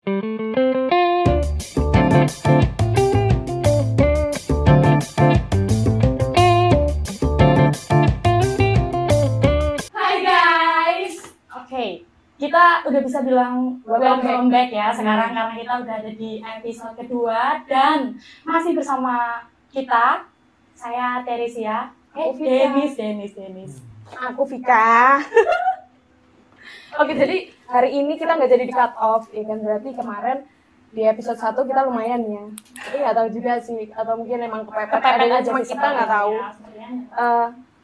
Kita udah bisa bilang welcome back ya sekarang karena kita udah ada di episode kedua dan masih bersama kita, saya Teresia, Denis. Aku Vika. Oke, jadi hari ini kita nggak jadi di cut off, ya kan, berarti kemarin di episode 1 kita lumayan ya. Tapi nggak tahu juga sih, atau mungkin emang kepepet adanya cuma kita nggak tahu.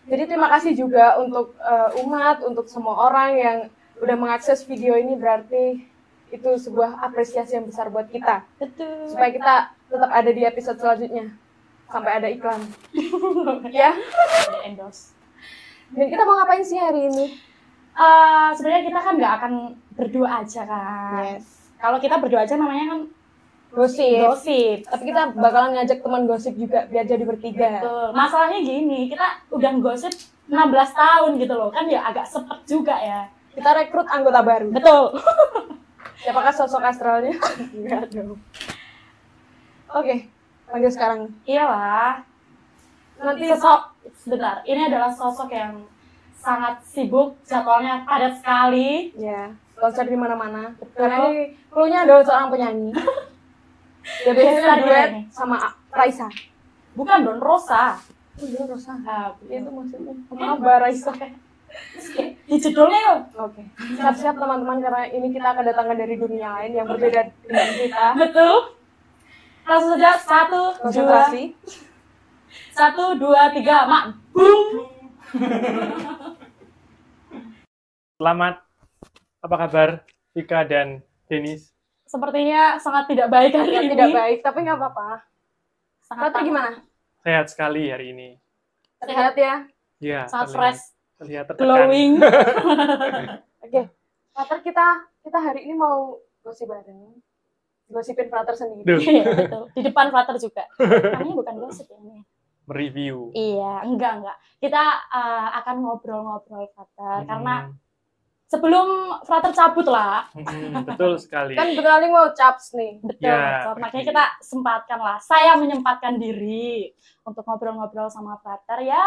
Jadi terima kasih juga untuk umat, untuk semua orang yang udah mengakses video ini, berarti itu sebuah apresiasi yang besar buat kita. Betul. Supaya kita tetap ada di episode selanjutnya sampai ada iklan. Ya. Ada endorse. Dan kita mau ngapain sih hari ini? Sebenarnya kita kan nggak akan berdua aja kan. Yes. Kalau kita berdua aja namanya kan Gosip. Tapi kita bakalan ngajak teman gosip juga biar jadi bertiga. Betul. Masalahnya gini, kita udah gosip 16 tahun gitu loh, kan ya agak sepet juga ya. Kita rekrut anggota baru. Betul. Siapakah sosok astralnya? Enggak dong. Oke, panggil sekarang. Iyalah. Nanti Sebentar, ini adalah sosok yang sangat sibuk, jadwalnya padat sekali. ya, konser di mana-mana. Karena ini klunya adalah seorang penyanyi. Dia biasanya duet sama Raisa. Bukan Don Rosa. Oh, dia Rosa. Itu maksudnya. Maaf, Mbak Raisa. Di judulnya yuk. Oke. Siap-siap teman-teman, karena ini kita kedatangan dari dunia lain yang berbeda dengan kita. Betul. Langsung saja, 1, 2, 3, mak, boom. Selamat, apa kabar Vika dan Denis? Sepertinya sangat tidak baik hari ini. Tidak baik, tapi nggak apa-apa. Sangat Frater gimana? Sehat sekali hari ini. Sehat ya? Ya, sangat fresh, terlihat tertekan. glowing. Oke. Frater, kita hari ini mau gosip bareng. Gosipin Frater sendiri. Iya, betul. Di depan Frater juga. Namanya bukan gosip ya ini. Mereview. Iya, enggak. Kita akan ngobrol-ngobrol Frater karena sebelum Frater cabut lah. Betul sekali. Kan bentar lagi mau caps nih. Betul. Ya, Makanya kita sempatkan lah. Saya menyempatkan diri untuk ngobrol-ngobrol sama Frater ya,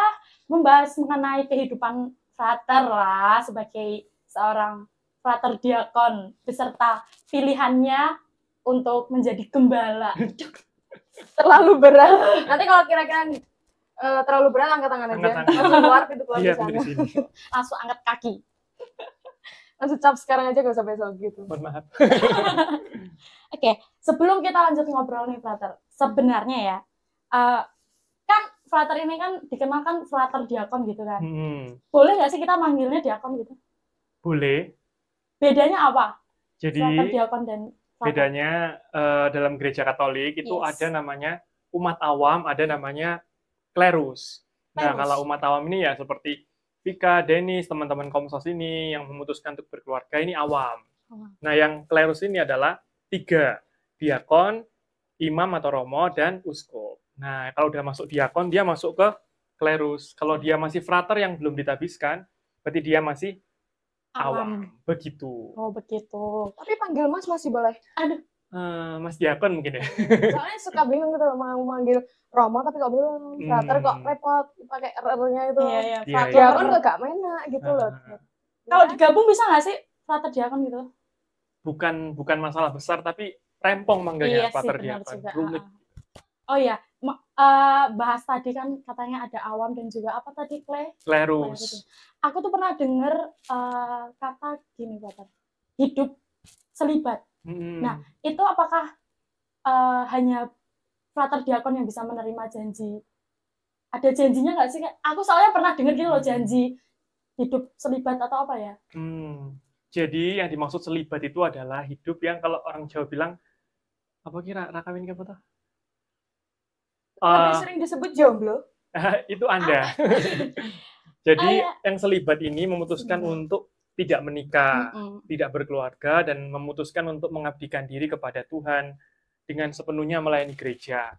membahas mengenai kehidupan Frater lah sebagai seorang Frater diakon beserta pilihannya untuk menjadi gembala. Terlalu berat. Nanti kalau kira-kira terlalu berat, angkat tangan aja. Angkat tangan. Langsung keluar pintu keluar Iya, di sana. di sini. Langsung angkat kaki. Langsung cap sekarang aja, gak usah besok gitu. Mohon maaf. Oke, sebelum kita lanjut ngobrol nih Frater, sebenarnya ya, kan Frater ini kan dikenal kan Frater diakon gitu kan. Boleh nggak sih kita manggilnya diakon gitu? Boleh. Bedanya apa? Jadi Frater diakon dan Frater. bedanya dalam gereja Katolik itu ada namanya umat awam, ada namanya klerus. Nah, kalau umat awam ini ya seperti Vika, Denis, teman-teman Komsos ini yang memutuskan untuk berkeluarga, ini awam. Nah, yang klerus ini adalah 3, diakon, imam atau romo, dan uskup. Nah, kalau udah masuk diakon, dia masuk ke klerus. Kalau dia masih frater yang belum ditabiskan, berarti dia masih awam. Begitu. Oh, begitu. Tapi panggil Mas masih boleh. Aduh. Mas diakon mungkin ya. Soalnya suka bingung gitu loh, mau manggil Romo tapi kok bilang frater, kok repot pakai R-nya itu. Iya. Frater Diakon kok gak enak gitu loh. Kalau digabung bisa nggak sih Frater diakon gitu? Bukan masalah besar, tapi rempong manggilnya frater diakon. Rumit. Oh iya, bahas tadi kan katanya ada awam dan juga apa tadi, Klerus. Aku tuh pernah dengar kata gini, Frater, hidup selibat. Nah, itu apakah hanya Frater diakon yang bisa menerima janji? Ada janjinya nggak sih? Aku soalnya pernah dengar gitu loh, janji hidup selibat atau apa ya? Jadi yang dimaksud selibat itu adalah hidup yang kalau orang Jawa bilang, apa kira rakawin apa tuh? Tapi sering disebut jomblo. Itu Anda. Jadi yang selibat ini memutuskan untuk tidak menikah, tidak berkeluarga, dan memutuskan untuk mengabdikan diri kepada Tuhan dengan sepenuhnya melayani gereja.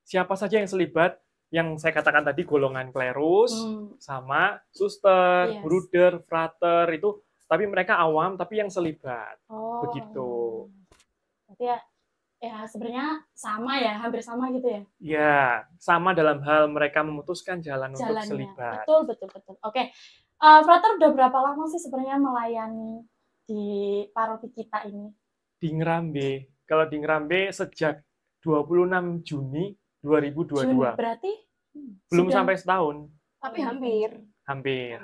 Siapa saja yang selibat, yang saya katakan tadi golongan klerus, sama suster, bruder, frater, itu, tapi mereka awam, tapi yang selibat. Begitu. berarti ya sebenarnya sama ya, hampir sama gitu ya. Ya, sama dalam hal mereka memutuskan jalan untuk Jalannya. selibat. Betul. Oke. Frater udah berapa lama sih sebenarnya melayani di paroki kita ini? Di Ngerambe. Kalau di Ngerambe sejak 26 Juni 2022. Juni, berarti belum sudah- sampai setahun. Tapi hampir. Hampir.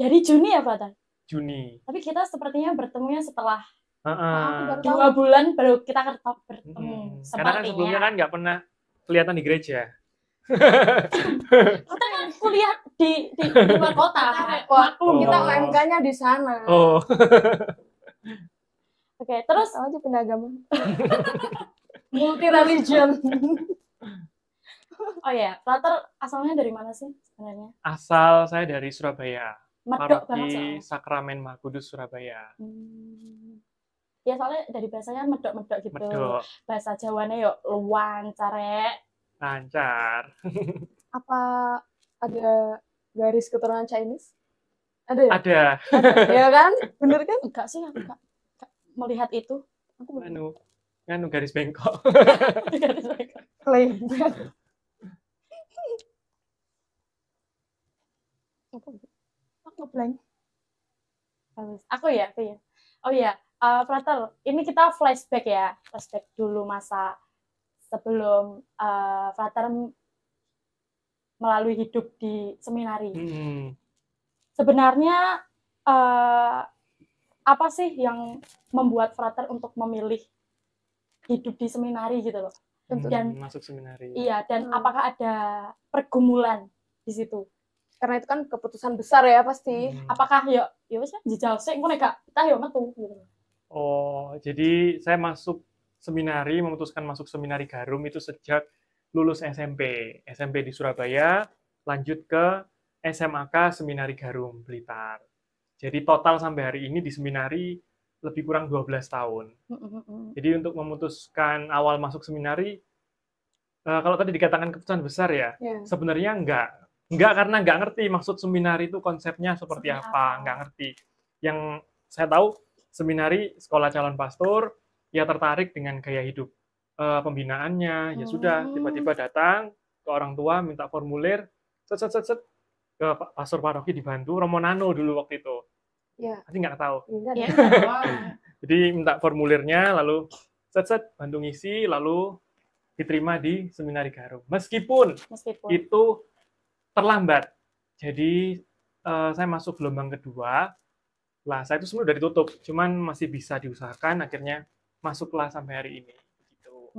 Dari Juni ya, Frater? Juni. Tapi kita sepertinya bertemunya setelah Aku baru 2 bulan baru kita bertemu. Karena kan sebelumnya kan nggak pernah kelihatan di gereja. Kita kan kuliah di luar kota. Maklum Kita Oh. UMK-nya di sana. Oh, Oke, terus Tahu aja pindah agama. Multi religion. oh ya, Frater asalnya dari mana sih sebenarnya? asal saya dari Surabaya. Medok banget Paroki soalnya. Sakramen Maha Kudus Surabaya. Ya soalnya dari bahasanya medok-medok gitu. Medok, Bahasa Jawanya yuk luan, carek. lancar. Apa ada garis keturunan Chinese? Ada ya? Ada Ya kan? Bener kan? Enggak sih, aku enggak melihat itu. Aku bener. nganu garis bengkok. Klaim. Aku blank. Aku ya. Oh iya, Frater, ini kita flashback ya. Flashback dulu masa sebelum Frater melalui hidup di seminari. Sebenarnya apa sih yang membuat Frater untuk memilih hidup di seminari gitu loh? Dan masuk seminari. iya, dan apakah ada pergumulan di situ? Karena itu kan keputusan besar ya pasti. Apakah ya wis jajal sik engko nek gak betah ya metu gitu. Oh, jadi saya masuk seminari, memutuskan masuk seminari Garum itu sejak lulus SMP. SMP di Surabaya, lanjut ke SMAK Seminari Garum, Blitar. Jadi total sampai hari ini di seminari lebih kurang 12 tahun. Jadi untuk memutuskan awal masuk seminari, kalau tadi dikatakan keputusan besar ya, sebenarnya enggak karena nggak ngerti maksud seminari itu konsepnya seperti apa, nggak ngerti. Yang saya tahu seminari sekolah calon pastor, ya tertarik dengan gaya hidup pembinaannya, ya sudah tiba-tiba datang ke orang tua minta formulir, set ke pastor paroki dibantu, Romo Nano dulu waktu itu. Iya. Nanti nggak tahu. Iya. Jadi minta formulirnya, lalu set bantu ngisi, lalu diterima di seminari Garum. Meskipun itu terlambat. Jadi saya masuk gelombang kedua. Lah, saya itu sebenarnya udah ditutup, cuman masih bisa diusahakan, akhirnya masuklah sampai hari ini. Gitu.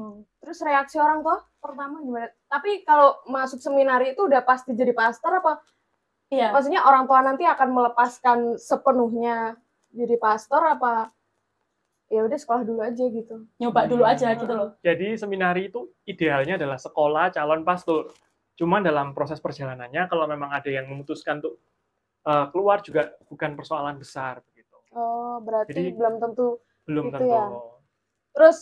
Terus reaksi orang tua pertama gimana? Tapi kalau masuk seminari itu udah pasti jadi pastor apa? Iya. Maksudnya orang tua nanti akan melepaskan sepenuhnya jadi pastor apa? Ya udah sekolah dulu aja gitu. Nyoba dulu aja gitu loh. Jadi seminari itu idealnya adalah sekolah calon pastor. Cuman dalam proses perjalanannya, kalau memang ada yang memutuskan untuk keluar juga bukan persoalan besar begitu. Oh, berarti Jadi, belum tentu. Belum gitu tentu. ya. Terus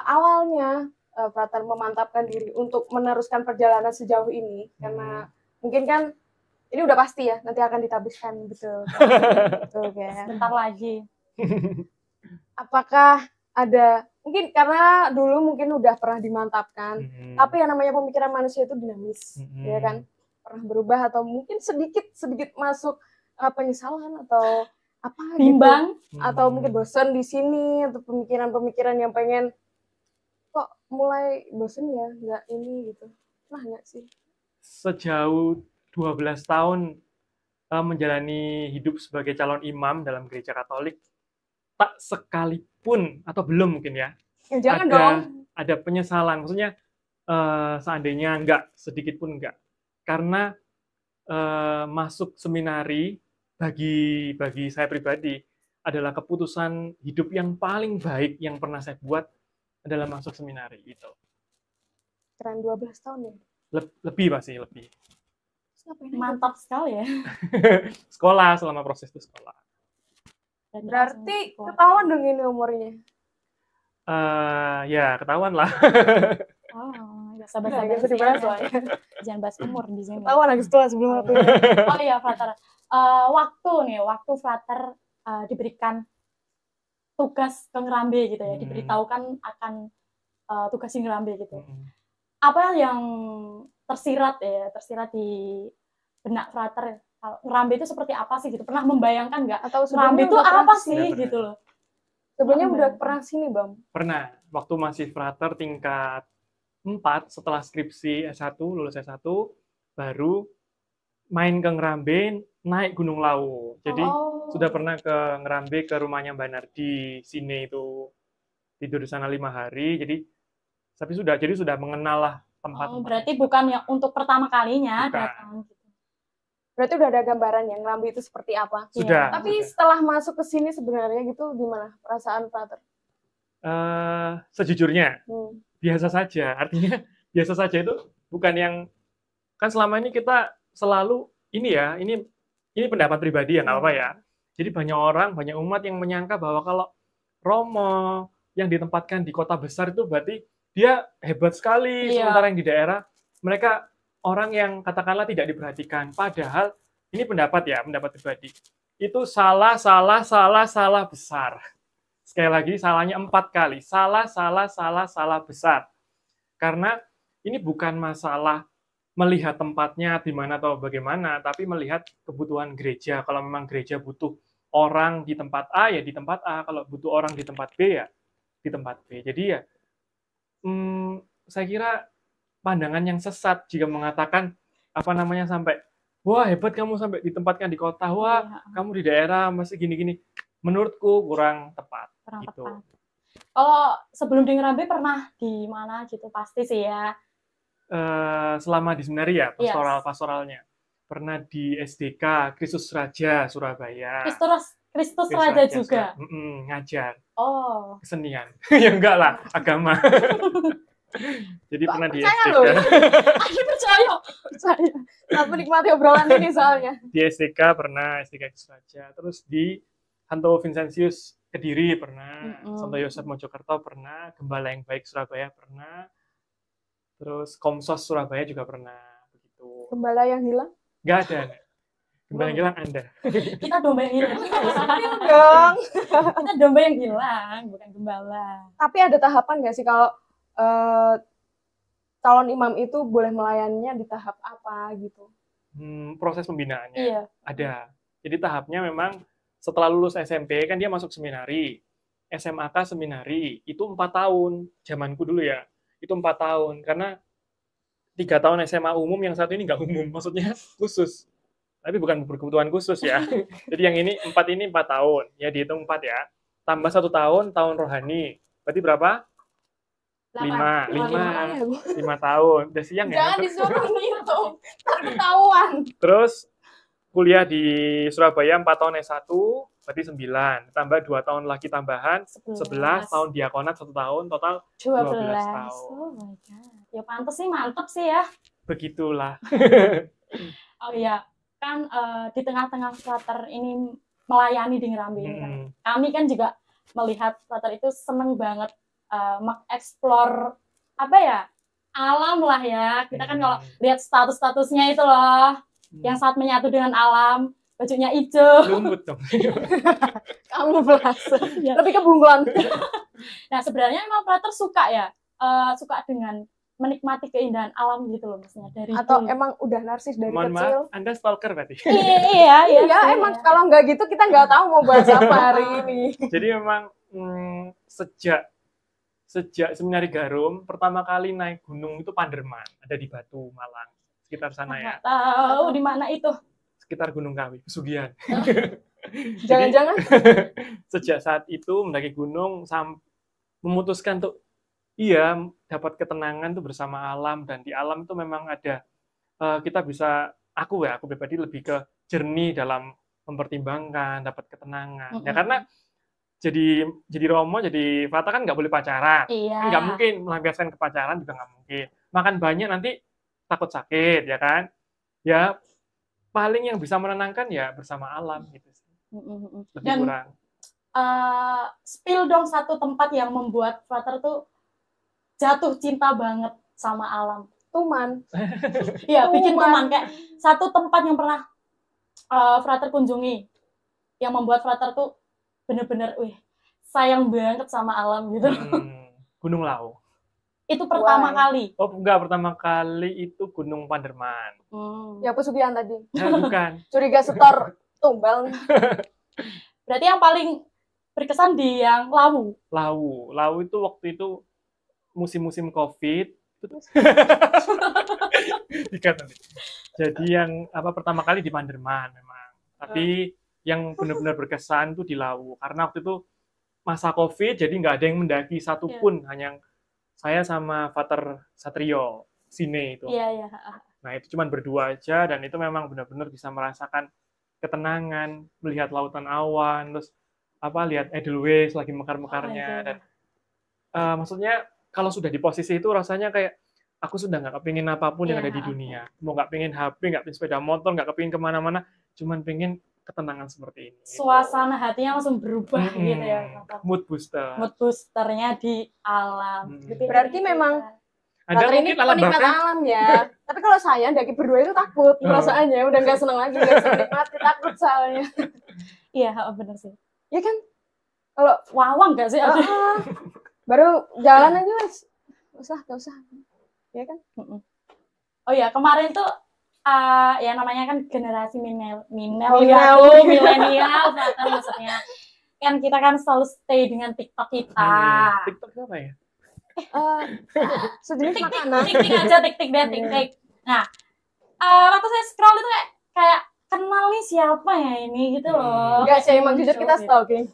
awalnya Frater memantapkan diri untuk meneruskan perjalanan sejauh ini karena mungkin kan ini udah pasti ya nanti akan ditabiskan betul. Betul kan. Bentar lagi. Apakah ada mungkin karena dulu mungkin udah pernah dimantapkan, tapi yang namanya pemikiran manusia itu dinamis, ya kan, pernah berubah atau mungkin sedikit masuk penyesalan atau apa bimbang gitu. Atau mungkin bosan di sini atau pemikiran-pemikiran yang pengen kok mulai bosan ya nggak ini gitu, nah nggak sih? Sejauh 12 tahun menjalani hidup sebagai calon imam dalam gereja Katolik, tak sekalipun atau belum mungkin ya, Jangan dong. Ada penyesalan, maksudnya seandainya enggak, sedikit pun enggak, karena masuk seminari bagi saya pribadi adalah keputusan hidup yang paling baik yang pernah saya buat adalah masuk seminari itu. Keren 12 tahun ya? Lebih pasti, lebih. mantap sekali ya. Sekolah, selama proses itu sekolah. Berarti ketahuan dong ini umurnya? Ya, ketahuan lah. Oh, ya sabar-sabar sih soalnya. Jangan bahas umur di sini. Ketahuan lagi setelah sebelum aku. Oh iya, Frater. Waktu Frater diberikan tugas ke Ngerambe gitu ya, diberitahukan akan tugas di Ngerambe gitu. Hmm. Apa yang tersirat di benak frater? Ngerambe itu seperti apa sih gitu? Pernah membayangkan nggak? Atau Ngerambe itu apa sih gitu loh? Sebelumnya udah pernah sini, Bang? Pernah. Waktu masih frater tingkat 4 setelah skripsi S1, lulus S1, baru main ke Ngerambe, naik Gunung Lawu. Jadi sudah pernah ke Ngerambe, ke rumahnya Mbak Nardi, sini itu tidur di sana 5 hari. Tapi sudah mengenal lah tempat. Berarti bukan yang untuk pertama kalinya Bukan. datang. Berarti udah ada gambaran yang Ngerambe itu seperti apa? Sudah. Tapi setelah masuk ke sini sebenarnya gitu gimana perasaan frater? Sejujurnya biasa saja. Artinya biasa saja itu bukan yang, kan selama ini kita selalu ini pendapat pribadi ya, nggak apa ya. Jadi banyak orang, banyak umat yang menyangka bahwa kalau Romo yang ditempatkan di kota besar itu berarti dia hebat sekali, sementara yang di daerah mereka orang yang katakanlah tidak diperhatikan. Padahal ini pendapat pribadi. Itu salah besar. Sekali lagi salahnya 4 kali. Salah besar. Karena ini bukan masalah melihat tempatnya di mana atau bagaimana, tapi melihat kebutuhan gereja. Kalau memang gereja butuh orang di tempat A, ya di tempat A. Kalau butuh orang di tempat B, ya di tempat B. Jadi ya, saya kira pandangan yang sesat jika mengatakan sampai, wah hebat kamu sampai ditempatkan di kota, wah kamu di daerah masih gini-gini. Menurutku kurang tepat. Gitu. Kalau sebelum di Ngerambe pernah di mana gitu pasti sih ya. Selama di seminari ya, pastoralnya. Pernah di SDK Kristus Raja Surabaya. Kristus Raja juga. Ngajar. Kesenian. Ya enggak lah, agama. Jadi pernah di SDK. Aku percaya. Aku menikmati obrolan ini soalnya. Di SDK pernah, SDK Kristus Raja. Terus di Santo Vincentius Kediri pernah, Santo Yosef Mojokerto pernah, Gembala yang Baik Surabaya pernah, terus Komsos Surabaya juga pernah. Begitu. Gembala yang hilang? Nggak ada. Gembala yang hilang Anda. Kita domba yang hilang. Dong. Kita domba yang hilang, bukan gembala. Tapi ada tahapan nggak sih kalau calon imam itu boleh melayaninya di tahap apa gitu? Proses pembinaannya ada. Jadi tahapnya memang setelah lulus SMP kan dia masuk seminari, SMAK seminari itu 4 tahun. Zamanku dulu ya, itu 4 tahun karena 3 tahun SMA umum, yang satu ini nggak umum, maksudnya khusus. Tapi bukan berkebutuhan khusus ya. Jadi yang ini 4 tahun, ya dihitung 4 ya. Tambah 1 tahun rohani. Berarti berapa? 5 tahun. Udah siang ya? Jangan disuruh gitu. Ketahuan. Terus kuliah di Surabaya 4 tahun S1, berarti 9. Tambah 2 tahun lagi tambahan, 11 tahun diakonat 1 tahun, total 12 tahun. Oh my God. Ya pantes sih, mantep sih ya. Begitulah. Oh iya, kan di tengah-tengah frater ini melayani di Ngerambe ini kan. Kami kan juga melihat frater itu seneng banget mengeksplor alam lah ya. Kita kan kalau lihat statusnya itu loh, yang saat menyatu dengan alam, bajunya hijau. Lumut dong. Kamu lebih ke bunglon. Nah sebenarnya emang frater suka ya, suka dengan menikmati keindahan alam gitu loh maksudnya dari atau dulu. Emang udah narsis dari kecil? Maaf, Anda stalker berarti? Iya, emang kalau nggak gitu kita nggak tahu mau bahas apa hari ini. Jadi memang sejak seminari Garum pertama kali naik gunung itu Panderman, ada di Batu, Malang, sekitar sana ya. Tahu di mana itu? Sekitar Gunung Kawi, Pesugihan. Jangan-jangan sejak saat itu mendaki gunung memutuskan untuk dapat ketenangan tuh bersama alam, dan di alam itu memang ada kita bisa, aku pribadi lebih ke jernih dalam mempertimbangkan, dapat ketenangan. Ya karena jadi Romo, jadi Fata kan nggak boleh pacaran, nggak mungkin melampiaskan ke pacaran, juga nggak mungkin. Makan banyak nanti takut sakit, ya kan? Ya paling yang bisa menenangkan ya bersama alam gitu sih. Lebih kurang. Spill dong satu tempat yang membuat Frater tuh jatuh cinta banget sama alam. Tuman. Iya, bikin tuman. Kayak satu tempat yang pernah Frater kunjungi yang membuat Frater tuh bener-bener sayang banget sama alam gitu. Gunung Lawu. Itu pertama kali. Oh enggak, pertama kali itu Gunung Panderman. Ya pesugihan tadi. Bukan. Curiga setor tumbal nih. Berarti yang paling berkesan di yang Lawu. Lawu itu waktu itu musim-musim COVID. Jadi yang pertama kali di Panderman memang. Tapi yang benar-benar berkesan itu di Lawu karena waktu itu masa COVID, jadi nggak ada yang mendaki satupun, hanya saya sama Fater Satrio Sine itu. Iya. Nah itu cuma berdua aja dan itu memang benar-benar bisa merasakan ketenangan, melihat lautan awan, terus lihat Edelweiss lagi mekar-mekarnya dan maksudnya kalau sudah di posisi itu rasanya kayak aku sudah nggak kepingin apapun yang ada di dunia, mau nggak pengen HP, nggak pengen sepeda motor, nggak kepingin kemana-mana, cuman pengen ketenangan seperti ini. Suasana hatinya langsung berubah gitu ya. Mood booster. Mood boosternya di alam. Berarti memang Anda ini penikmat alam ya. Tapi kalau saya daki berdua itu takut perasaannya, udah nggak seneng lagi, nggak bisa nikmati, takut soalnya. Iya, benar sih. Ya kan? Kalau wawang nggak sih? Baru jalan aja mas, nggak usah. Ya kan? Oh ya, kemarin tuh ya namanya kan generasi milenial, maksudnya kan kita kan selalu stay dengan TikTok kita. TikTok apa ya? Sejenis makanan. Tik. Nah, waktu saya scroll itu kayak kenal nih siapa ya ini gitu loh. Enggak sih, emang jujur kita stalking.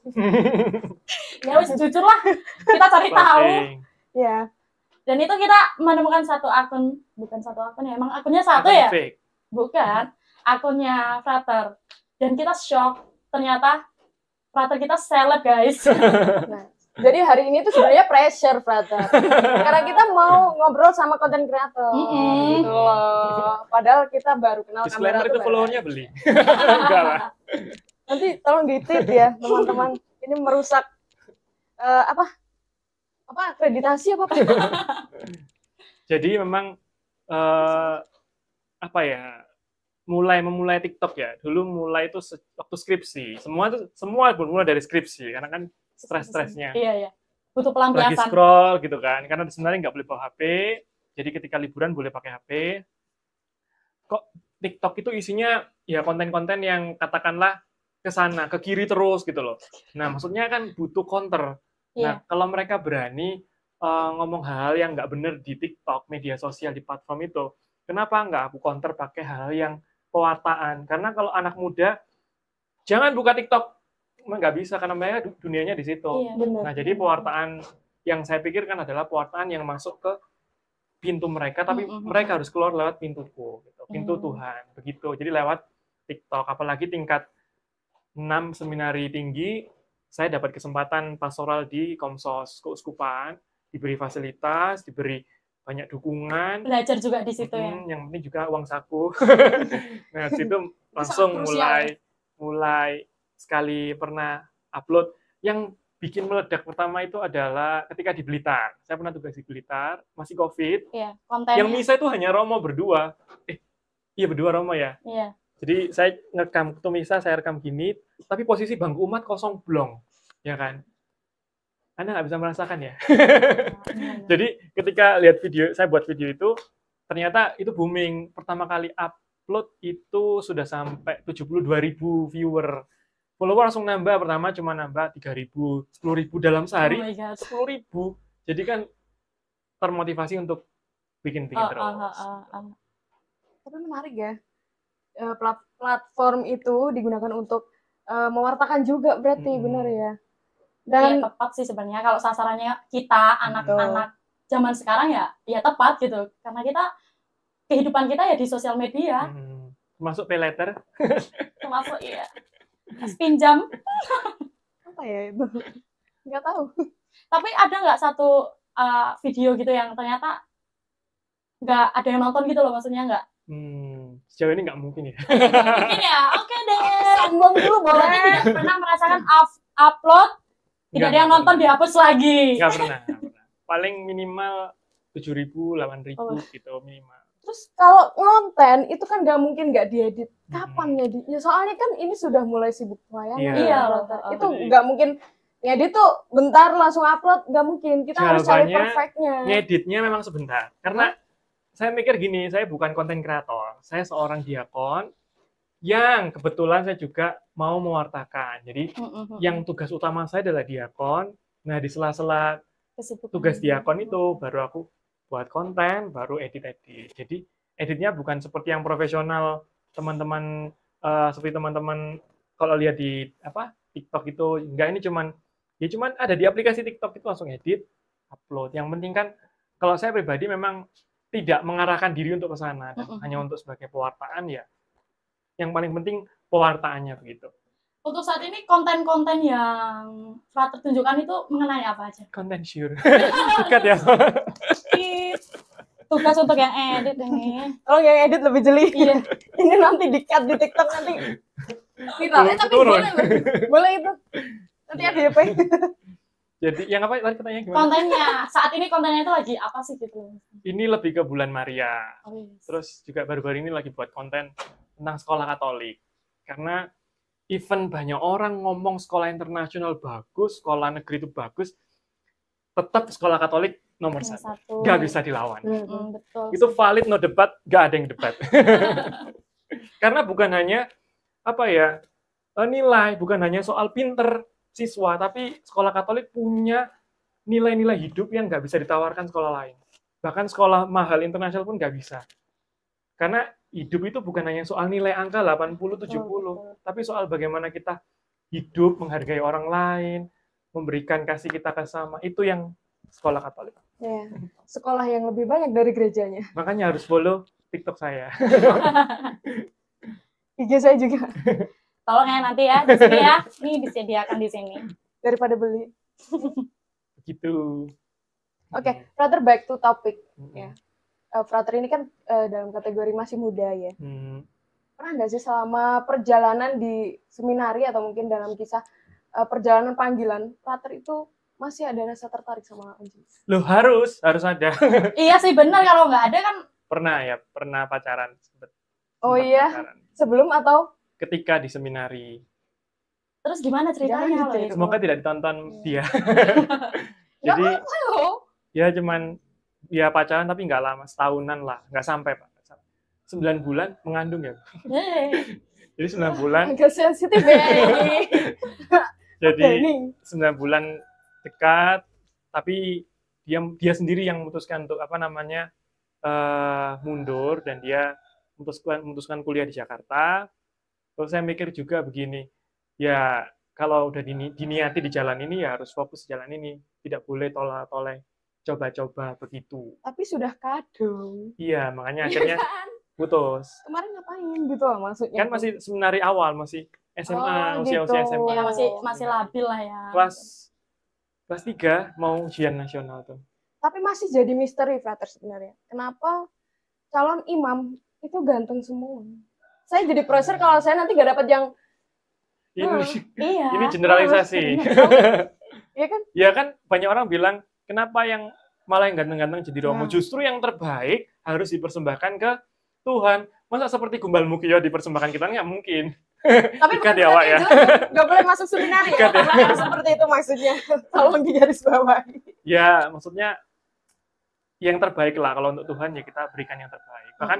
Ya wis jujur lah, kita cari tahu. Ya. Dan itu kita menemukan bukan satu akun ya, emang akunnya satu ya? Fake. Bukan, akunnya Frater. Dan kita shock, ternyata Frater kita seleb guys. Nah, jadi hari ini tuh sebenarnya pressure Frater. Karena kita mau ngobrol sama konten kreator. Gitu loh. Padahal kita baru kenal kamera. Disclaimer itu followernya beli. Enggak lah. Nanti tolong di-tweet ya teman-teman. Ini merusak akreditasi apa? Jadi memang memulai TikTok ya. Dulu mulai itu waktu skripsi. Semua bermula dari skripsi karena kan stres-stresnya. Iya. Butuh pelampiasan. Lagi scroll gitu kan. Karena sebenarnya nggak boleh bawa HP. Jadi ketika liburan boleh pakai HP. Kok TikTok itu isinya ya konten-konten yang katakanlah ke sana, ke kiri terus gitu loh. Nah, maksudnya kan butuh counter. Nah, kalau mereka berani ngomong hal-hal yang nggak benar di TikTok, media sosial di platform itu, kenapa nggak aku counter pakai hal yang pewartaan? Karena kalau anak muda, jangan buka TikTok, nggak bisa karena mereka dunianya di situ. Nah, jadi pewartaan yang saya pikirkan adalah pewartaan yang masuk ke pintu mereka, tapi mereka harus keluar lewat pintuku, gitu. Pintu Tuhan, begitu. Jadi lewat TikTok, apalagi tingkat 6 seminari tinggi, saya dapat kesempatan pastoral di Komsos Keuskupan, diberi fasilitas, diberi banyak dukungan. Belajar juga di situ ya. Yang penting juga uang saku. Nah, di situ langsung mulai sekali pernah upload. Yang bikin meledak pertama itu adalah ketika di Blitar. Saya pernah tugas di Blitar, masih COVID. Iya, kontennya. Yang misa itu hanya Romo berdua. Iya berdua Romo ya. Iya. Jadi saya ngerekam waktu misa, saya rekam gini, tapi posisi bangku umat kosong blong, ya kan? Anda nggak bisa merasakan ya. Jadi ketika lihat video, saya buat video itu, ternyata itu booming. Pertama kali upload itu sudah sampai 72.000 viewer. Follower langsung nambah, pertama cuma nambah 3.000, 10.000 dalam sehari, 10.000. Jadi kan termotivasi untuk bikin terus. Tapi menarik ya. Platform itu digunakan untuk mewartakan juga berarti, benar ya. Dan tepat sih sebenarnya kalau sasarannya kita anak-anak zaman sekarang ya tepat gitu, karena kehidupan kita ya di sosial media. Termasuk pay letter. Termasuk iya. Pinjam. Apa ya itu? Nggak tahu. Tapi ada nggak satu video gitu yang ternyata nggak ada yang nonton gitu loh, maksudnya nggak? Sejauh ini nggak mungkin ya. Mungkin ya, oke deh. Sambung dulu boleh. Tidak pernah merasakan upload, tidak ada yang nonton, dihapus lagi. Nggak pernah. Paling minimal 7.000, 8.000 gitu minimal. Terus kalau konten itu kan nggak mungkin nggak diedit. Kapan ngeditnya? Soalnya kan ini sudah mulai sibuk pelayanan. Iya. Itu nggak mungkin ngedit tuh bentar langsung upload, nggak mungkin. Kita harus cari Jawabannya, perfectnya. ngeditnya memang sebentar. Karena saya mikir gini, saya bukan konten kreator. Saya seorang diakon yang kebetulan saya juga mau mewartakan. Jadi yang tugas utama saya adalah diakon. Nah, di sela-sela tugas diakon itu baru aku buat konten, baru edit-edit. Jadi editnya bukan seperti yang profesional teman-teman, seperti teman-teman kalau lihat di TikTok itu. Enggak, ini cuman ada di aplikasi TikTok itu langsung edit, upload. Yang penting kan kalau saya pribadi memang tidak mengarahkan diri untuk ke sana, dan hanya untuk sebagai pewartaan ya. Yang paling penting pewartaannya begitu. Untuk saat ini konten-konten yang Frater tunjukkan itu mengenai apa aja? Konten sure. Dekat ya. Tugas untuk yang edit ini. Oh, yang edit lebih jeli. Iya. Ini nanti di-cut di TikTok nanti. Viral. Tapi Turun. boleh itu. Nanti ada DP. Jadi yang apa tadi pertanyaannya gimana? Kontennya, saat ini kontennya itu lagi apa sih gitu? Ini lebih ke bulan Maria. Oh, yes. Terus juga baru-baru ini lagi buat konten tentang sekolah Katolik. Karena even banyak orang ngomong sekolah internasional bagus, sekolah negeri itu bagus, tetap sekolah Katolik nomor satu. Gak bisa dilawan. Betul. Itu valid, no debat, gak ada yang debat. Karena bukan hanya nilai, bukan hanya soal pinter siswa, tapi sekolah Katolik punya nilai-nilai hidup yang nggak bisa ditawarkan sekolah lain. Bahkan sekolah mahal internasional pun nggak bisa. Karena hidup itu bukan hanya soal nilai angka 80, 70, tapi soal bagaimana kita hidup, menghargai orang lain, memberikan kasih kita ke sama. Itu yang sekolah Katolik. Ya, sekolah yang lebih banyak dari gerejanya. Makanya harus follow TikTok saya. IG saya juga. Tolong ya nanti ya, di sini ya. Ini disediakan di sini. Daripada beli. Gitu. Oke, Frater, back to topic. Ya. Frater ini kan dalam kategori masih muda ya. Pernah nggak sih selama perjalanan di seminari atau mungkin dalam kisah perjalanan panggilan, Frater itu masih ada rasa tertarik sama Anjing? Loh, harus ada. Iya sih benar, kalau nggak ada kan. Pernah pacaran. Oh iya, pacaran. Sebelum atau? Ketika di seminari. Terus gimana ceritanya? Semoga tidak ditonton dia. Jadi ya cuman pacaran tapi nggak lama, setahunan lah, nggak sampai Pak. 9 bulan mengandung ya. Jadi 9 bulan. Agak sensitif ya ini. Jadi 9 bulan dekat, tapi dia sendiri yang memutuskan untuk mundur, dan dia memutuskan kuliah di Jakarta. Terus saya mikir juga begini, ya kalau udah diniati di jalan ini ya harus fokus di jalan ini, tidak boleh tolak-toleh, coba-coba begitu. Tapi sudah kadung. Iya, makanya akhirnya putus. Kemarin ngapain gitu loh maksudnya? Kan masih seminari awal, masih SMA, usia-usia SMA. Ya, masih labil lah ya. Kelas 3 mau ujian nasional tuh. Tapi masih jadi misteri, Frater, sebenarnya. Kenapa calon imam itu ganteng semua? Saya jadi pressure kalau saya nanti gak dapat yang ini generalisasi. Iya kan? Ya kan banyak orang bilang kenapa yang malah yang ganteng-ganteng jadi romo. Justru yang terbaik harus dipersembahkan ke Tuhan. Masa seperti Gumbal Mukio dipersembahkan kita, nggak mungkin. Tapi Ikat ya, Wak ya. Nggak boleh masuk seminari ya. Seperti itu maksudnya. Tolong digarisbawahi. Ya, maksudnya yang terbaik lah, kalau untuk Tuhan ya kita berikan yang terbaik. Bahkan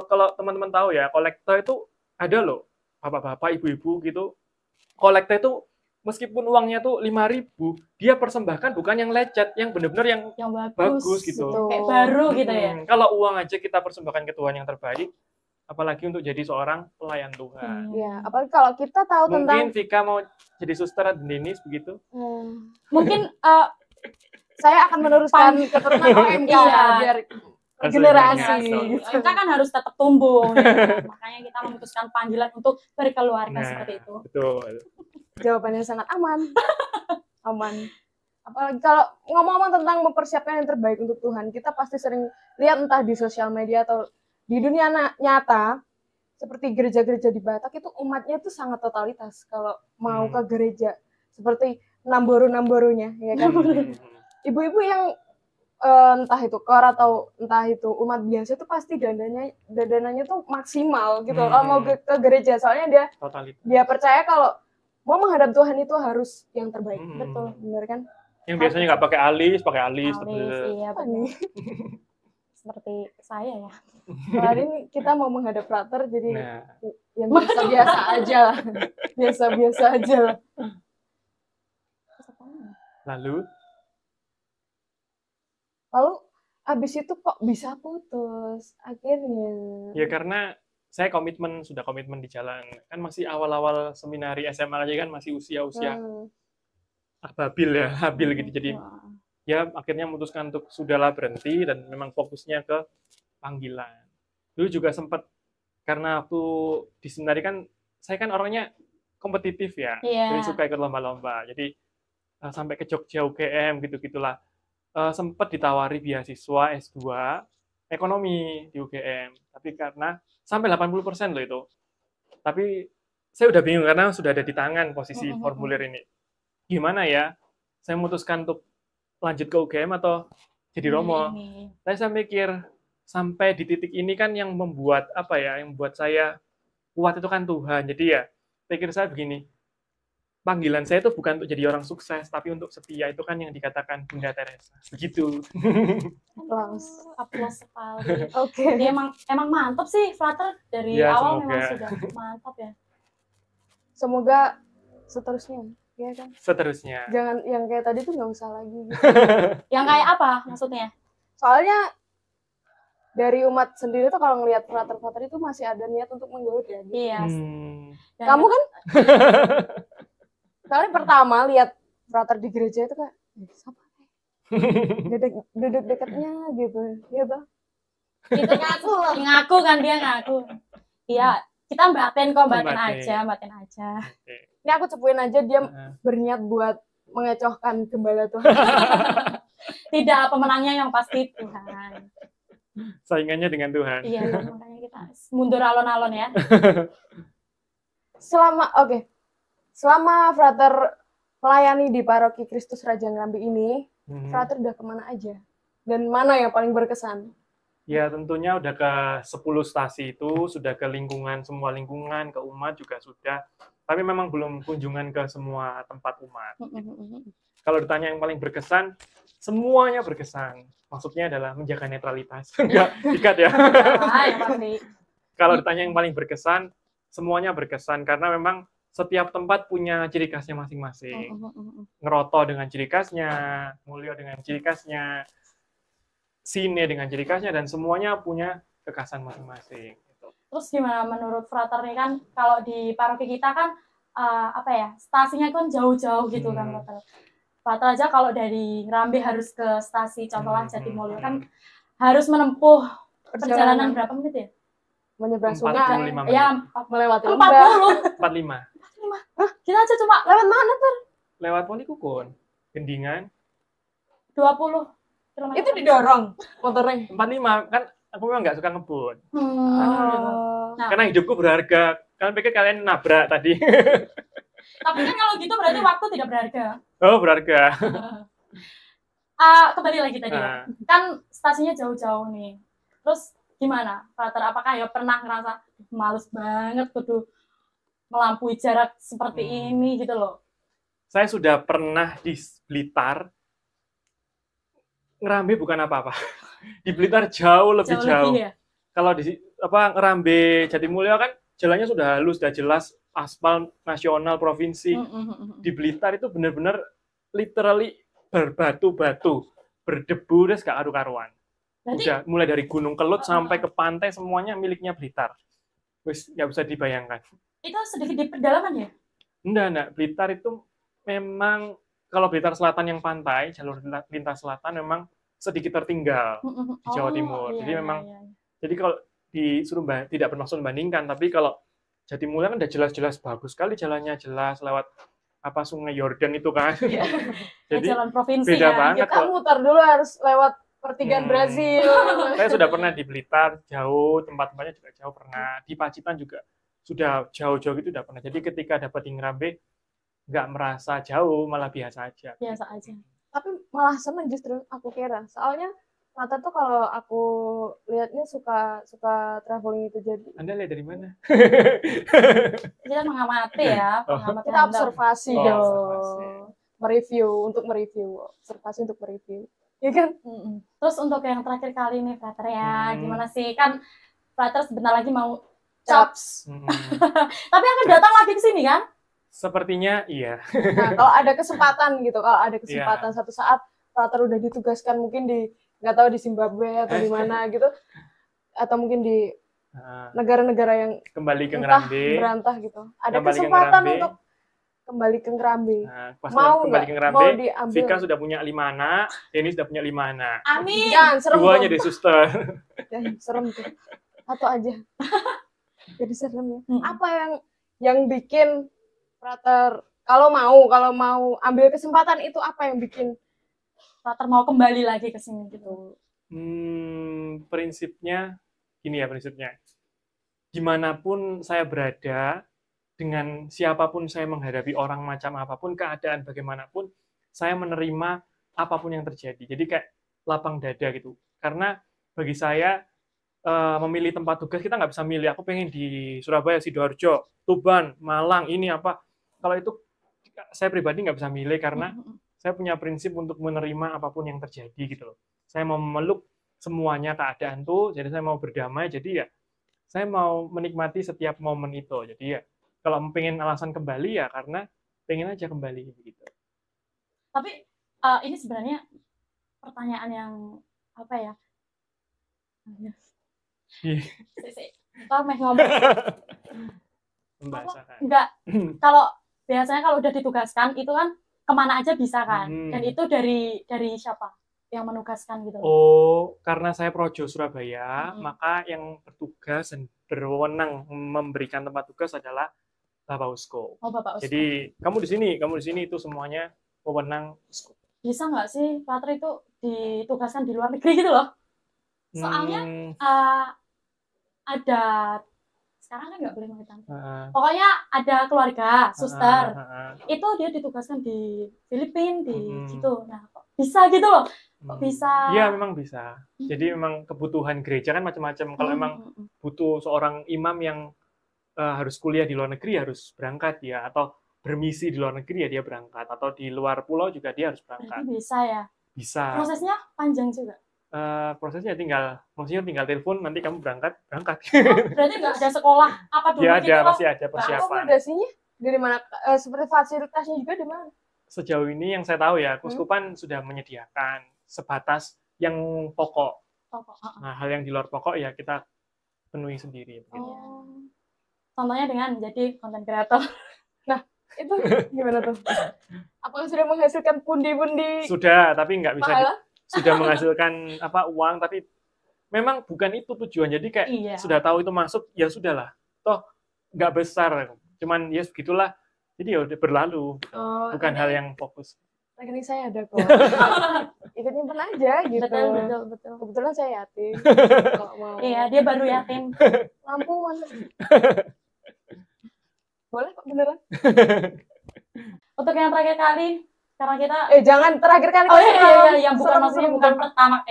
kalau teman-teman tahu ya, kolektor itu ada loh, bapak-bapak, ibu-ibu gitu. Kolektor itu meskipun uangnya tuh 5.000, dia persembahkan bukan yang lecet, yang benar-benar yang bagus gitu. Kayak baru gitu ya. Kalau uang aja kita persembahkan ke Tuhan yang terbaik, apalagi untuk jadi seorang pelayan Tuhan. Ya, apalagi kalau kita tahu mungkin Vika mau jadi suster dan Denis begitu. Mungkin saya akan meneruskan keturunan OMK biar generasi. Kita kan harus tetap tumbuh. Ya. Makanya kita memutuskan panggilan untuk berkeluarga seperti itu. Betul. Jawabannya sangat aman. Aman. Apalagi kalau ngomong-ngomong tentang mempersiapkan yang terbaik untuk Tuhan, kita pasti sering lihat entah di sosial media atau di dunia nyata, seperti gereja-gereja di Batak itu umatnya itu sangat totalitas kalau mau ke gereja. Seperti namboru-namborunya, ya kan? Ibu-ibu yang entah itu kor atau entah itu umat biasa itu pasti dandanannya tuh maksimal gitu. Kalau mau ke gereja, soalnya dia percaya kalau mau menghadap Tuhan itu harus yang terbaik. Betul. Benar kan? Yang biasanya nggak pakai alis, Iya betul. Seperti saya ya. Kali ini kita mau menghadap frater, jadi yang biasa-biasa aja lah. Biasa-biasa aja lah. Lalu abis itu kok bisa putus akhirnya? Ya karena saya sudah komitmen di jalan. Kan masih awal-awal seminari SMA aja kan, masih usia-usia labil gitu. Jadi ya akhirnya memutuskan untuk sudahlah berhenti dan memang fokusnya ke panggilan. Dulu juga sempat, karena waktu di seminari kan saya kan orangnya kompetitif ya, jadi suka ikut lomba-lomba. Jadi sampai ke Jogja UGM gitu-gitulah. Sempat ditawari beasiswa S2 ekonomi di UGM, tapi karena sampai 80% loh itu. Tapi saya udah bingung karena sudah ada di tangan posisi formulir ini. Gimana ya? Saya memutuskan untuk lanjut ke UGM atau jadi Romo. Saya mikir sampai di titik ini kan yang membuat yang membuat saya kuat itu kan Tuhan. Jadi ya pikir saya begini, panggilan saya itu bukan untuk jadi orang sukses, tapi untuk setia. Itu kan yang dikatakan Bunda Teresa. Begitu. Aplaus sekali. Oke. Emang mantap sih, frater dari awal semoga. Memang sudah mantap ya. Semoga seterusnya, ya kan? Seterusnya. Jangan yang kayak tadi tuh nggak usah lagi. Gitu. Yang kayak apa maksudnya? Soalnya dari umat sendiri tuh kalau ngelihat frater-frater itu masih ada niat untuk menggoda. Iya. Kamu kan? Soalnya pertama lihat frater di gereja itu kayak siapa? Duduk dekatnya gitu, ya bang. Itu ngaku kan dia ngaku. Iya, kita batin aja. Ini aku cepuin aja dia berniat buat mengecohkan gembala Tuhan. Tidak, pemenangnya yang pasti Tuhan. Saingannya dengan Tuhan. Iya, makanya kita mundur alon-alon ya. Selama frater melayani di Paroki Kristus Raja Ngrambi ini, frater udah kemana aja? Dan mana yang paling berkesan? Ya tentunya udah ke 10 stasi itu, sudah ke semua lingkungan, ke umat juga sudah. Tapi memang belum kunjungan ke semua tempat umat. Kalau ditanya yang paling berkesan, semuanya berkesan. Maksudnya adalah menjaga netralitas. Enggak, ikat ya. Kalau ditanya yang paling berkesan, semuanya berkesan. Karena memang setiap tempat punya ciri khasnya masing-masing. Ngeroto dengan ciri khasnya, Mulyo dengan ciri khasnya, Sine dengan ciri khasnya, dan semuanya punya kekhasan masing-masing. Terus gimana menurut frater nih kan, kalau di paroki kita kan, stasinya kan jauh-jauh gitu kan, frater aja kalau dari Ngrambi harus ke stasi, contohnya Jatimulyo kan harus menempuh perjalanan berapa menit ya? Menyeberang sungai. Ya, melewati 45. Hah? Kita aja cuma lewat mana tuh? Lewat Polikukun, Gendingan. 20 km. Itu didorong motornya. 45, kan aku memang nggak suka ngebut. Nah, karena hidupku berharga. Kalian pikir kalian nabrak tadi. Tapi kan kalau gitu berarti waktu tidak berharga. Oh, berharga. Kembali lagi tadi ya. Kan stasiunnya jauh-jauh nih. Terus gimana, frater? Apakah ya pernah ngerasa males banget kudu melampaui jarak seperti ini gitu loh? Saya sudah pernah di Blitar. Ngrambi bukan apa-apa. Di Blitar jauh lebih jauh. Ya? Kalau di Ngrambi Jatimulyo kan jalannya sudah halus, sudah jelas, aspal nasional provinsi. Di Blitar itu benar-benar literally berbatu-batu, berdebu, dan gak karu-karuan. Udah mulai dari Gunung Kelut sampai ke pantai semuanya miliknya Blitar. Wis nggak bisa dibayangkan. Itu sedikit di pedalaman ya? Enggak. Blitar itu memang, kalau Blitar Selatan yang pantai, jalur lintas selatan memang sedikit tertinggal di Jawa Timur. Jadi memang, jadi kalau disuruh tidak bermaksud membandingkan, tapi kalau Jatimulyo kan udah jelas-jelas bagus sekali jalannya, jelas lewat Sungai Yordan itu kan. Jadi jalan provinsi beda banget. Kita muter dulu harus lewat pertigaan Brazil. Saya sudah pernah di Blitar, jauh, tempat-tempatnya juga jauh pernah. Di Pacitan juga sudah jauh-jauh gitu udah pernah. Jadi ketika dapat di Ngrambi, nggak merasa jauh, malah biasa aja. Biasa aja. Tapi malah seneng justru aku kira. Soalnya Frater tuh kalau aku lihatnya suka traveling itu jadi. Anda lihat dari mana? Kita mengamati ya, pengamati Kita observasi Oh, dong. observasi. Mereview, observasi untuk mereview. Iya kan? Terus untuk yang terakhir kali nih Frater ya, gimana sih? Kan Frater sebentar lagi mau COPS. Tapi akan datang lagi ke sini kan? Sepertinya iya. Nah, kalau ada kesempatan gitu, satu saat Frater udah ditugaskan mungkin di nggak tahu di Zimbabwe atau di mana gitu, atau mungkin di negara-negara yang kembali ke entah Ngerambe, berantah gitu. Ada kembali ke kesempatan Ngerambe. untuk kembali ke Ngerambe. Nah, pas Mau kembali ke Ngerambe, mau diambil. Vika sudah punya 5 anak, Denny sudah punya 5 anak. Amin. Jangan serem. Duanya di suster. Serem tuh. Atau aja. Jadi serem ya. Apa yang bikin Frater kalau mau ambil kesempatan itu, apa yang bikin Frater mau kembali lagi ke sini gitu? Prinsipnya gini ya, dimanapun saya berada, dengan siapapun saya menghadapi orang macam apapun, keadaan bagaimanapun, saya menerima apapun yang terjadi. Jadi kayak lapang dada gitu. Karena bagi saya memilih tempat tugas, kita nggak bisa milih. Aku pengen di Surabaya, Sidoarjo, Tuban, Malang, ini apa. Kalau itu saya pribadi nggak bisa milih karena saya punya prinsip untuk menerima apapun yang terjadi gitu loh. Saya mau memeluk semuanya keadaan tuh, jadi saya mau berdamai. Jadi ya saya mau menikmati setiap momen itu. Jadi ya kalau pengen alasan kembali ya karena pengen aja kembali begitu. Tapi ini sebenarnya pertanyaan yang apa ya? Kita mau ngomong. Membahasakan. Enggak. Kalau biasanya kalau udah ditugaskan itu kan kemana aja bisa kan? Dan itu dari siapa yang menugaskan gitu? Oh, karena saya Projo Surabaya, maka yang bertugas dan berwenang memberikan tempat tugas adalah Bapak Usko. Oh, Bapak Usko. Jadi kamu di sini itu semuanya wewenang Usko. Bisa nggak sih Frater itu ditugaskan di luar negeri gitu loh? Soalnya ada sekarang kan nggak boleh manggil pokoknya ada keluarga suster itu dia ditugaskan di Filipina gitu. Nah kok bisa gitu loh? Kok bisa? Iya memang bisa. Jadi memang kebutuhan gereja kan macam-macam. Kalau memang butuh seorang imam yang harus kuliah di luar negeri harus berangkat ya, atau bermisi di luar negeri ya dia berangkat, atau di luar pulau juga dia harus berangkat. Berarti bisa ya? Bisa. Prosesnya panjang juga? Prosesnya tinggal telepon nanti kamu berangkat. Oh, berarti nggak ada sekolah apa dulu? Ya gitu ada, pasti ada persiapan. Akomodasinya dari mana? Seperti fasilitasnya juga di mana? Sejauh ini yang saya tahu ya, Kuskupan sudah menyediakan sebatas yang pokok. Nah, hal yang di luar pokok ya kita penuhi sendiri. Contohnya dengan menjadi konten kreator. Nah, itu gimana tuh? Apakah sudah menghasilkan pundi-pundi? Sudah, tapi nggak bisa. Sudah menghasilkan uang, tapi memang bukan itu tujuan. Jadi kayak sudah tahu itu masuk, ya sudahlah. Toh nggak besar, cuman ya begitulah. Jadi ya udah berlalu. Bukan hal yang fokus. Rekening saya ada kok. Ikut nyimpen aja gitu. Betul. Kebetulan saya yatim. Iya, dia baru yatim. Lampu mana? Boleh kok beneran. Untuk yang terakhir kali, karena kita jangan terakhir kali. Oh iya, yang bukan maksudnya bukan pertama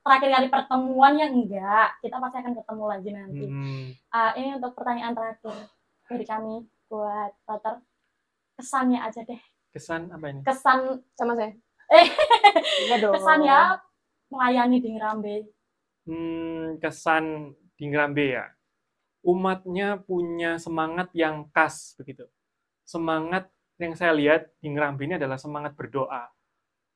terakhir kali pertemuannya enggak. Kita pasti akan ketemu lagi nanti. Ini untuk pertanyaan terakhir dari kami buat Frater. Kesannya aja deh. Kesan apa ini? Kesan sama saya. Kesannya melayani di Ngerambe. Kesan di Ngerambe ya. Umatnya punya semangat yang khas begitu. Semangat yang saya lihat di Ngerambe ini adalah semangat berdoa.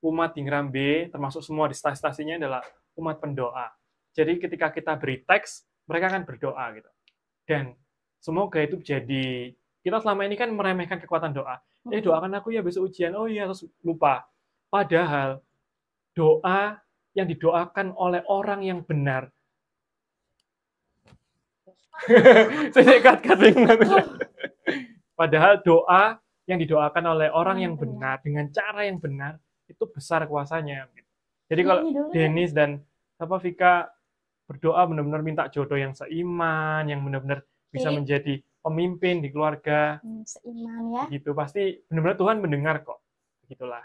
Umat di Ngerambe, termasuk semua di stasiun-stasiunnya adalah umat pendoa. Jadi ketika kita beri teks, mereka akan berdoa gitu. Dan semoga itu jadi, kita selama ini kan meremehkan kekuatan doa. Doakan aku ya besok ujian. Oh iya, terus lupa. Padahal doa yang didoakan oleh orang yang benar. Saya cut Padahal doa yang didoakan oleh orang yang benar, dengan cara yang benar, itu besar kuasanya. Jadi kalau Dennis dan Vika berdoa benar-benar minta jodoh yang seiman, yang benar-benar bisa menjadi pemimpin di keluarga, seiman ya. Gitu pasti benar-benar Tuhan mendengar kok. Begitulah.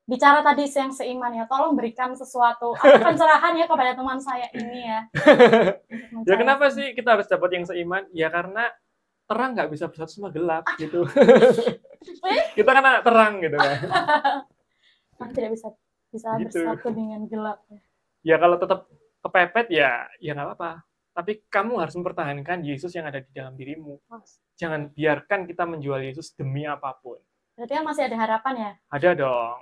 bicara tadi yang seiman ya, tolong berikan sesuatu pencerahan ya kepada teman saya ini ya. Ya kenapa sih kita harus dapat yang seiman? Ya karena terang nggak bisa bersatu sama gelap gitu. Kita kan anak terang gitu kan. Tidak bisa Gitu. bersatu dengan gelap. Ya kalau tetap kepepet ya nggak apa-apa. Tapi kamu harus mempertahankan Yesus yang ada di dalam dirimu. Jangan biarkan kita menjual Yesus demi apapun. Berarti kan masih ada harapan ya? Ada dong.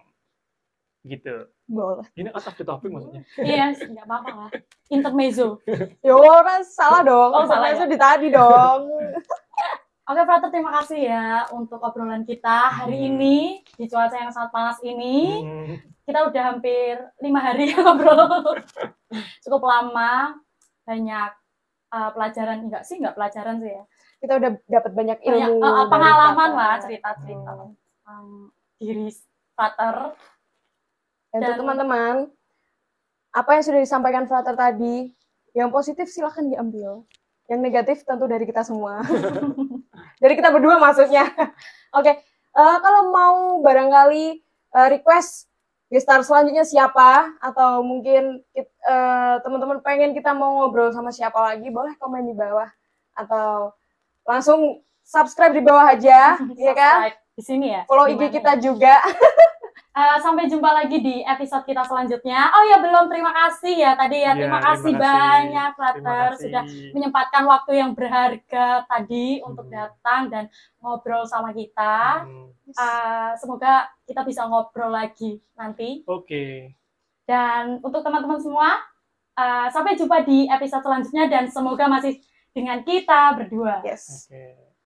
Gitu. Boleh. Ini out of the topic maksudnya. Iya, nggak apa-apa lah. Intermezzo. Yo, kan salah dong. Oh, salah itu ya? di tadi dong. Oke, Frater, terima kasih ya untuk obrolan kita hari ini di cuaca yang sangat panas ini. Kita udah hampir 5 hari ngobrol. Cukup lama, banyak pelajaran, enggak pelajaran sih ya. Kita udah dapat banyak ilmu. Pengalaman lah, cerita-cerita tentang diri Frater. Dan untuk teman-teman, apa yang sudah disampaikan Frater tadi, yang positif silahkan diambil. Yang negatif tentu dari kita semua. Dari kita berdua maksudnya. Oke, kalau mau barangkali request gestar selanjutnya siapa, atau mungkin teman-teman pengen kita mau ngobrol sama siapa lagi, boleh komen di bawah. Atau langsung subscribe di bawah aja, ya kan? Di sini ya. Follow IG kita juga. Sampai jumpa lagi di episode kita selanjutnya. Oh ya, belum terima kasih ya tadi ya. Terima kasih banyak Frater sudah menyempatkan waktu yang berharga tadi untuk datang dan ngobrol sama kita. Semoga kita bisa ngobrol lagi nanti. Oke. Dan untuk teman-teman semua, sampai jumpa di episode selanjutnya dan semoga masih dengan kita berdua. Yes. Oke.